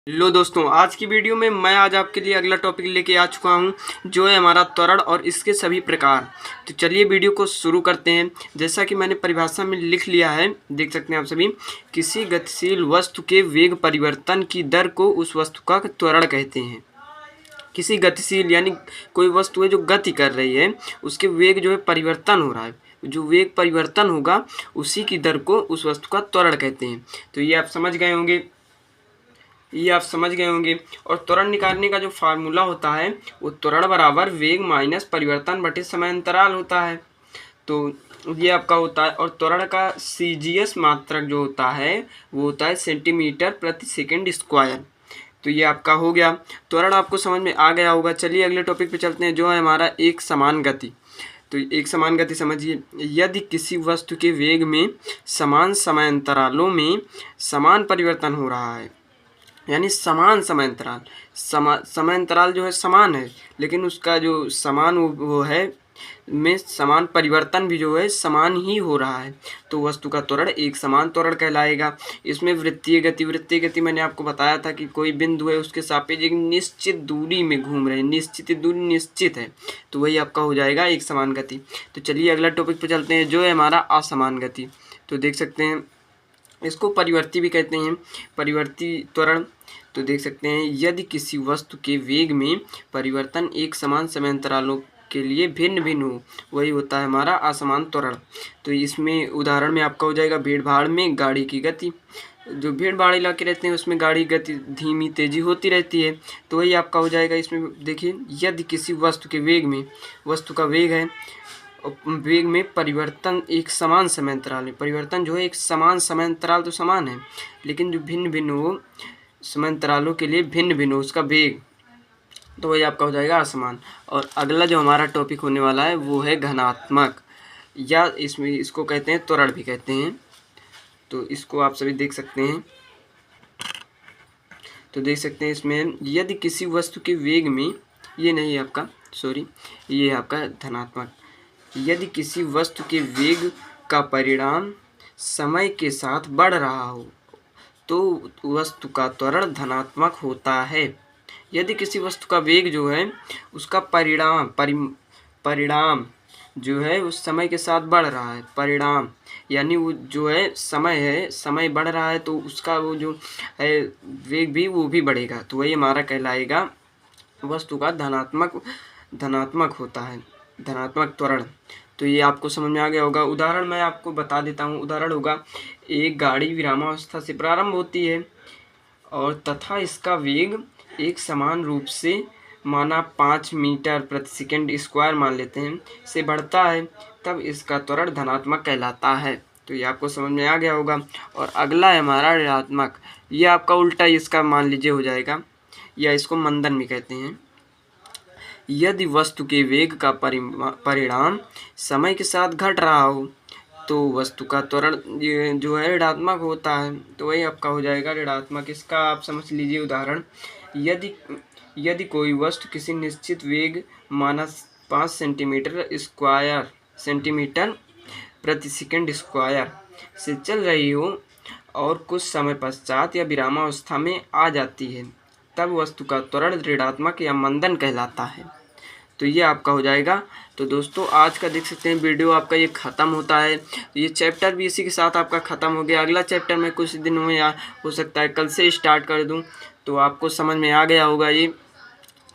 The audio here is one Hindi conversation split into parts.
लो दोस्तों, आज की वीडियो में मैं आज आपके लिए अगला टॉपिक लेके आ चुका हूँ, जो है हमारा त्वरण और इसके सभी प्रकार। तो चलिए वीडियो को शुरू करते हैं। जैसा कि मैंने परिभाषा में लिख लिया है, देख सकते हैं आप सभी। किसी गतिशील वस्तु के वेग परिवर्तन की दर को उस वस्तु का त्वरण कहते हैं। किसी गतिशील यानी कोई वस्तु है जो गति कर रही है, उसके वेग जो है परिवर्तन हो रहा है, जो वेग परिवर्तन होगा उसी की दर को उस वस्तु का त्वरण कहते हैं। तो ये आप समझ गए होंगे। और त्वरण निकालने का जो फार्मूला होता है वो त्वरण बराबर वेग माइनस परिवर्तन बटे समय अंतराल होता है। तो ये आपका होता है। और त्वरण का सीजीएस मात्रक जो होता है वो होता है सेंटीमीटर प्रति सेकंड स्क्वायर। तो ये आपका हो गया। त्वरण आपको समझ में आ गया होगा। चलिए अगले टॉपिक पे चलते हैं, जो है हमारा एक समान गति। तो एक समान गति समझिए, यदि किसी वस्तु के वेग में समान समय अंतरालों में समान परिवर्तन हो रहा है, यानी समान समय अंतराल, समय अंतराल जो है समान है, लेकिन उसका जो समान वो है में समान परिवर्तन भी जो है समान ही हो रहा है, तो वस्तु का त्वरण एक समान त्वरण कहलाएगा। इसमें वृत्तीय गति मैंने आपको बताया था कि कोई बिंदु है उसके सापेक्ष एक निश्चित दूरी में घूम रहे हैं, निश्चित दूरी निश्चित है, तो वही आपका हो जाएगा एक समान गति। तो चलिए अगला टॉपिक पे चलते हैं, जो है हमारा असमान गति। तो देख सकते हैं इसको परिवर्ती भी कहते हैं, परिवर्ती त्वरण। तो देख सकते हैं यदि किसी वस्तु के वेग में परिवर्तन एक समान समय अंतरालों के लिए भिन्न भिन्न हो, वही होता है हमारा असमान त्वरण। तो इसमें उदाहरण में आपका हो जाएगा भीड़ भाड़ में गाड़ी की गति। जो भीड़ भाड़ इलाके रहते हैं उसमें गाड़ी की गति धीमी तेजी होती रहती है, तो वही आपका हो जाएगा। इसमें देखिए यदि किसी वस्तु के वेग में, वस्तु का वेग है, वेग में परिवर्तन एक समान समय अंतराल में, परिवर्तन जो है एक समान समय अंतराल तो समान है, लेकिन जो भिन्न भिन्न हो, समय अंतरालों के लिए भिन्न भिन्न हो उसका वेग, तो वही आपका हो जाएगा असमान। और अगला जो हमारा टॉपिक होने वाला है वो है घनात्मक, या इसमें इसको कहते हैं त्वरण भी कहते हैं। तो इसको आप सभी देख सकते हैं। तो देख सकते हैं इसमें यदि किसी वस्तु के वेग में, ये नहीं है आपका, सॉरी, ये है आपका धनात्मक। यदि किसी वस्तु के वेग का परिणाम समय के साथ बढ़ रहा हो तो वस्तु का त्वरण धनात्मक होता है। यदि किसी वस्तु का वेग जो है उसका परिणाम जो है उस समय के साथ बढ़ रहा है, परिणाम यानी वो जो है समय बढ़ रहा है, तो उसका वो जो है वेग भी वो भी बढ़ेगा, तो वही हमारा कहलाएगा वस्तु का धनात्मक होता है, धनात्मक त्वरण। तो ये आपको समझ में आ गया होगा। उदाहरण मैं आपको बता देता हूँ। उदाहरण होगा, एक गाड़ी विरामावस्था से प्रारंभ होती है और तथा इसका वेग एक समान रूप से माना 5 मीटर प्रति सेकंड स्क्वायर मान लेते हैं से बढ़ता है, तब इसका त्वरण धनात्मक कहलाता है। तो ये आपको समझ में आ गया होगा। और अगला है हमारा ऋणात्मक। ये आपका उल्टा इसका मान लीजिए हो जाएगा, या इसको मंदन भी कहते हैं। यदि वस्तु के वेग का परिणाम समय के साथ घट रहा हो तो वस्तु का त्वरण जो है ऋणात्मक होता है, तो वही आपका हो जाएगा ऋणात्मक। इसका आप समझ लीजिए उदाहरण, यदि कोई वस्तु किसी निश्चित वेग माना 5 सेंटीमीटर प्रति सेकंड स्क्वायर से चल रही हो और कुछ समय पश्चात या विरामावस्था में आ जाती है, तब वस्तु का त्वरण ऋणात्मक या मंदन कहलाता है। तो ये आपका हो जाएगा। तो दोस्तों आज का देख सकते हैं वीडियो आपका ये ख़त्म होता है। तो ये चैप्टर भी इसी के साथ आपका ख़त्म हो गया। अगला चैप्टर मैं कुछ दिनों में या हो सकता है कल से स्टार्ट कर दूं, तो आपको समझ में आ गया होगा ये।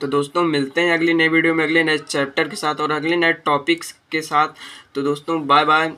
तो दोस्तों मिलते हैं अगली नई वीडियो में, अगले नए चैप्टर के साथ और अगले नए टॉपिक्स के साथ। तो दोस्तों बाय बाय।